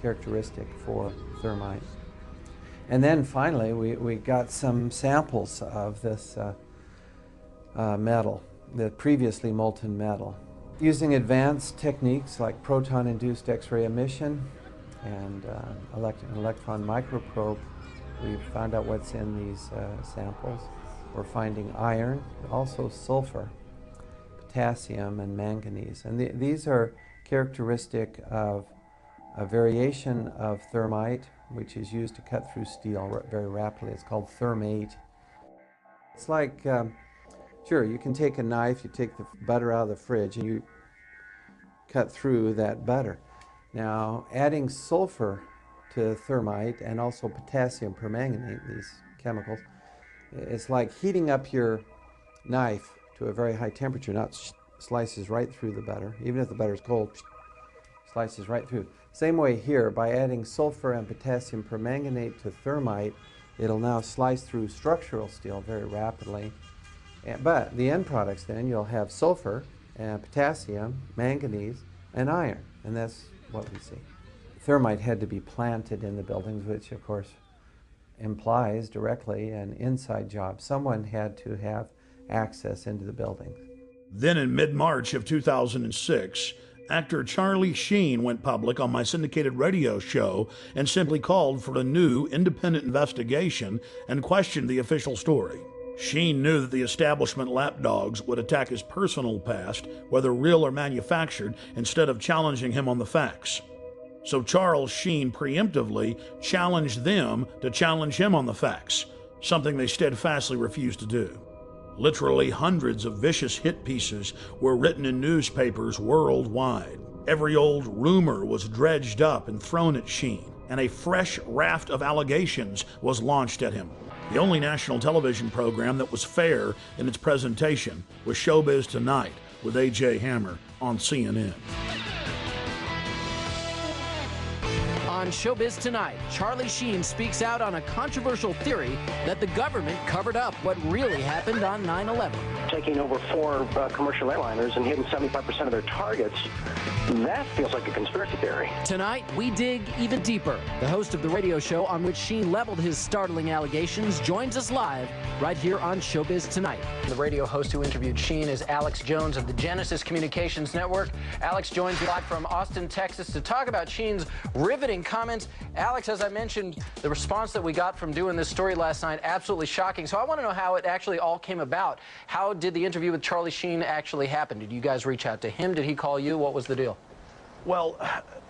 characteristic for thermite. And then finally, we got some samples of this metal, the previously molten metal. Using advanced techniques like proton-induced X-ray emission and an electron microprobe, we found out what's in these samples. We're finding iron, also sulfur, potassium, and manganese. And these are characteristic of a variation of thermite, which is used to cut through steel very rapidly. It's called thermate. It's like, sure, you can take a knife, you take the butter out of the fridge, and you cut through that butter. Now, adding sulfur to thermite and also potassium permanganate, these chemicals, it's like heating up your knife to a very high temperature. Now it slices right through the butter. Even if the butter is cold, slices right through. Same way here, by adding sulfur and potassium permanganate to thermite, it'll now slice through structural steel very rapidly. But the end products then, you'll have sulfur and potassium, manganese, and iron. And that's what we see. Thermite had to be planted in the buildings, which of course implies directly an inside job. Someone had to have access into the buildings. Then in mid-March of 2006, actor Charlie Sheen went public on my syndicated radio show and simply called for a new independent investigation and questioned the official story. Sheen knew that the establishment lapdogs would attack his personal past, whether real or manufactured, instead of challenging him on the facts. So Charles Sheen preemptively challenged them to challenge him on the facts, something they steadfastly refused to do. Literally hundreds of vicious hit pieces were written in newspapers worldwide. Every old rumor was dredged up and thrown at Sheen, and a fresh raft of allegations was launched at him. The only national television program that was fair in its presentation was Showbiz Tonight with A.J. Hammer on CNN. On Showbiz Tonight, Charlie Sheen speaks out on a controversial theory that the government covered up what really happened on 9/11. Taking over 4 commercial airliners and hitting 75% of their targets, that feels like a conspiracy theory. Tonight, we dig even deeper. The host of the radio show on which Sheen leveled his startling allegations joins us live right here on Showbiz Tonight. The radio host who interviewed Sheen is Alex Jones of the Genesis Communications Network. Alex joins me live from Austin, Texas to talk about Sheen's riveting comments. Alex, as I mentioned, the response that we got from doing this story last night, absolutely shocking. So I want to know how it actually all came about. How did the interview with Charlie Sheen actually happen? Did you guys reach out to him? Did he call you? What was the deal? Well,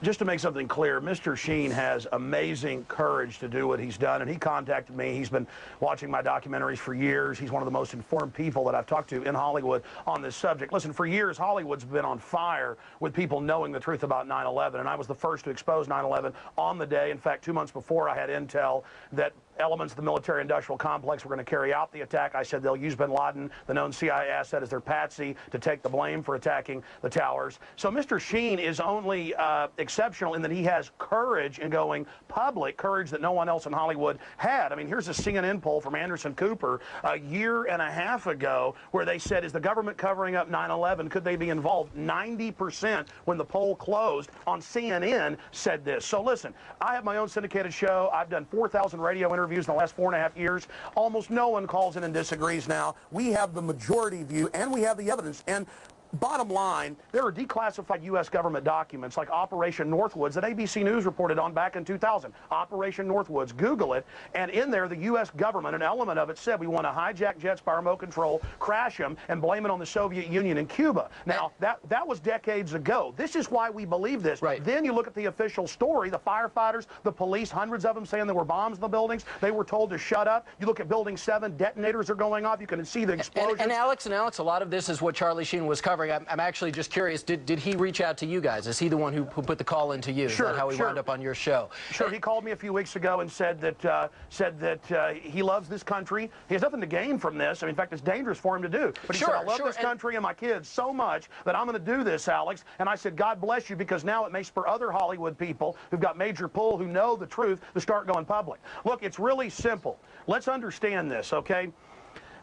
just to make something clear, Mr. Sheen has amazing courage to do what he's done, and he contacted me. He's been watching my documentaries for years. He's one of the most informed people that I've talked to in Hollywood on this subject. Listen, for years, Hollywood's been on fire with people knowing the truth about 9/11, and I was the first to expose 9/11 on the day. In fact, 2 months before, I had intel that elements of the military-industrial complex were going to carry out the attack. I said they'll use bin Laden, the known CIA asset, as their patsy to take the blame for attacking the towers. So Mr. Sheen is only exceptional in that he has courage in going public, courage that no one else in Hollywood had. I mean, here's a CNN poll from Anderson Cooper a year and a half ago where they said, is the government covering up 9/11? Could they be involved? 90% when the poll closed on CNN said this. So listen, I have my own syndicated show. I've done 4,000 radio interviews in the last 4.5 years. Almost no one calls in and disagrees now. We have the majority view, and we have the evidence. And bottom line, there are declassified U.S. government documents like Operation Northwoods that ABC News reported on back in 2000. Operation Northwoods, Google it, and in there the U.S. government, an element of it said we want to hijack jets by remote control, crash them, and blame it on the Soviet Union and Cuba. Now, that was decades ago. This is why we believe this. Right. Then you look at the official story, the firefighters, the police, hundreds of them saying there were bombs in the buildings. They were told to shut up. You look at Building 7, detonators are going off. You can see the explosions. And Alex, a lot of this is what Charlie Sheen was covering. I'm actually just curious, did he reach out to you guys? Is he the one who put the call into you? Sure, Is that how he wound up on your show? Sure, he called me a few weeks ago and said that he loves this country. He has nothing to gain from this. I mean, in fact, it's dangerous for him to do. But he said, I love this country and my kids so much that I'm going to do this, Alex. And I said, God bless you, because now it may spur other Hollywood people who've got major pull, who know the truth, to start going public. Look, it's really simple. Let's understand this, okay?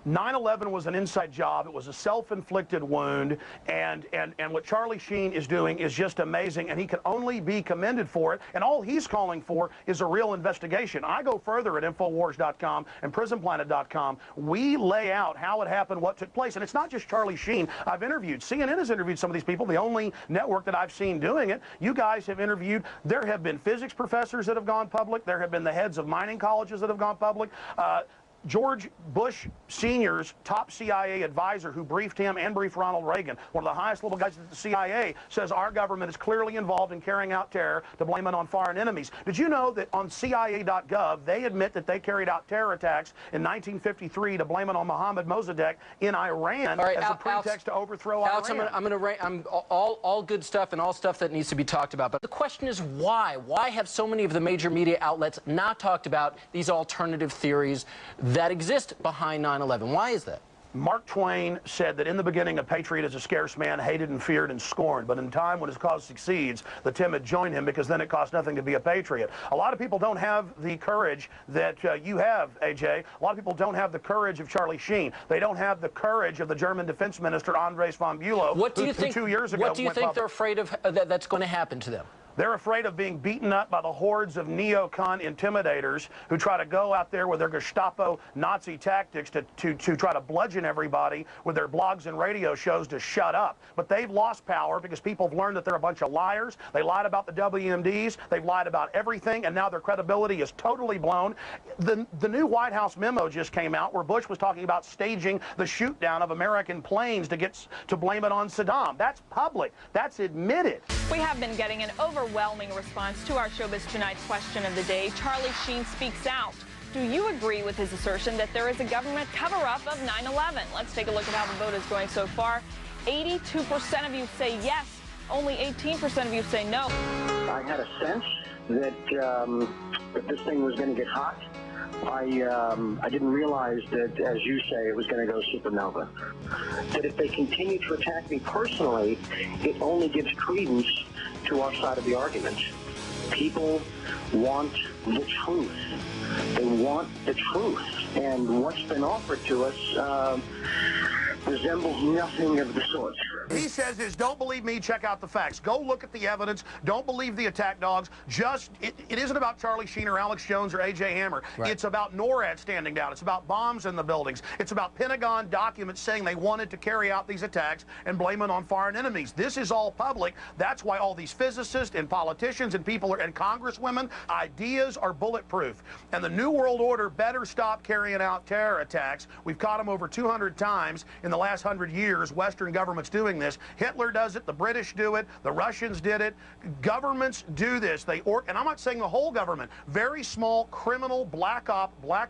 9/11 was an inside job. It was a self-inflicted wound, and what Charlie Sheen is doing is just amazing, and he can only be commended for it. And all he's calling for is a real investigation. I go further at Infowars.com and PrisonPlanet.com. We lay out how it happened, what took place, and it's not just Charlie Sheen. I've interviewed, CNN has interviewed some of these people, the only network that I've seen doing it. You guys have interviewed. There have been physics professors that have gone public. There have been the heads of mining colleges that have gone public. George Bush Sr.'s top CIA advisor who briefed him and briefed Ronald Reagan, one of the highest level guys at the CIA, says our government is clearly involved in carrying out terror to blame it on foreign enemies. Did you know that on CIA.gov, they admit that they carried out terror attacks in 1953 to blame it on Mohammad Mossadegh in Iran as a pretext to overthrow Iran? I'm all good stuff and all stuff that needs to be talked about. But the question is why? Why have so many of the major media outlets not talked about these alternative theories that exist behind 9/11? Why is that? Mark Twain said that in the beginning, a patriot is a scarce man, hated and feared and scorned. But in time when his cause succeeds, the timid join him because then it costs nothing to be a patriot. A lot of people don't have the courage that you have, AJ. A lot of people don't have the courage of Charlie Sheen. They don't have the courage of the German defense minister, Andres von Bülow, What do you think, 2 years ago what do you think they're afraid of that's going to happen to them? They're afraid of being beaten up by the hordes of neocon intimidators who try to go out there with their Gestapo Nazi tactics to try to bludgeon everybody with their blogs and radio shows to shut up. But they've lost power because people have learned that they're a bunch of liars. They lied about the WMDs. They've lied about everything, and now their credibility is totally blown. The new White House memo just came out where Bush was talking about staging the shoot down of American planes to blame it on Saddam. That's public. That's admitted. We have been getting an overwhelming response to our Showbiz Tonight question of the day. Charlie Sheen speaks out. Do you agree with his assertion that there is a government cover-up of 9/11? Let's take a look at how the vote is going so far. 82% of you say yes. Only 18% of you say no. I had a sense that this thing was going to get hot. I didn't realize that, as you say, it was going to go supernova. That if they continue to attack me personally, it only gives credence to our side of the argument. People want the truth. They want the truth. And what's been offered to us resembles nothing of the sort. He says is, don't believe me, check out the facts. Go look at the evidence. Don't believe the attack dogs. It isn't about Charlie Sheen or Alex Jones or A.J. Hammer. Right. It's about NORAD standing down. It's about bombs in the buildings. It's about Pentagon documents saying they wanted to carry out these attacks and blame it on foreign enemies. This is all public. That's why all these physicists and politicians and people and congresswomen, ideas are bulletproof. And the New World Order better stop carrying out terror attacks. We've caught them over 200 times in the last 100 years. Western governments doing this. Hitler does it, the British do it, the Russians did it. Governments do this. And I'm not saying the whole government. Very small criminal black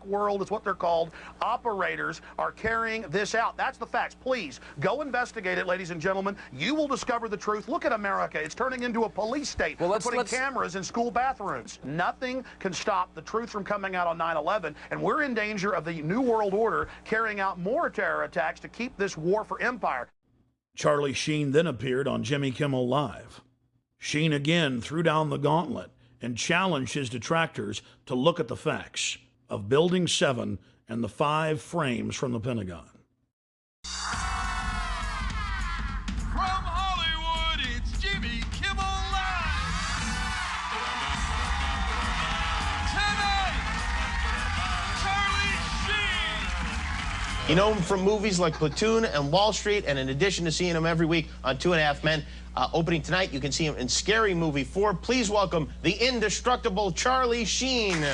world is what they're called, operators are carrying this out. That's the facts. Please go investigate it, ladies and gentlemen. You will discover the truth. Look at America. It's turning into a police state. Well, We're putting cameras in school bathrooms. Nothing can stop the truth from coming out on 9/11, and we're in danger of the New World Order carrying out more terror attacks to keep this war for empire. Charlie Sheen then appeared on Jimmy Kimmel Live. Sheen again threw down the gauntlet and challenged his detractors to look at the facts of Building 7 and the 5 frames from the Pentagon. From Hollywood, it's Jimmy Kimmel Live. Tonight, Charlie Sheen. You know him from movies like Platoon and Wall Street, and in addition to seeing him every week on 2.5 Men, opening tonight, you can see him in Scary Movie 4. Please welcome the indestructible Charlie Sheen.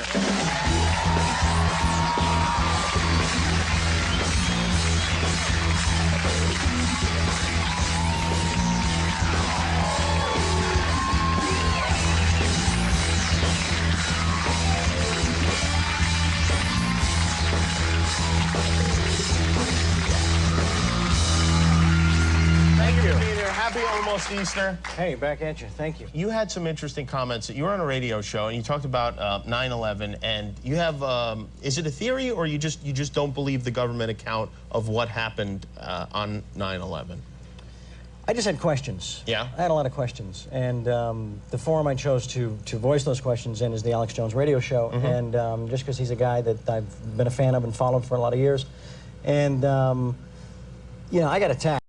Happy almost Easter. Hey, back at you. Thank you. You had some interesting comments. You were on a radio show and you talked about 9/11, and you have is it a theory or you just don't believe the government account of what happened on 9/11? I just had questions. Yeah? I had a lot of questions, and the forum I chose to voice those questions in is the Alex Jones radio show, and just because he's a guy that I've been a fan of and followed for a lot of years, And, you know, I got attacked.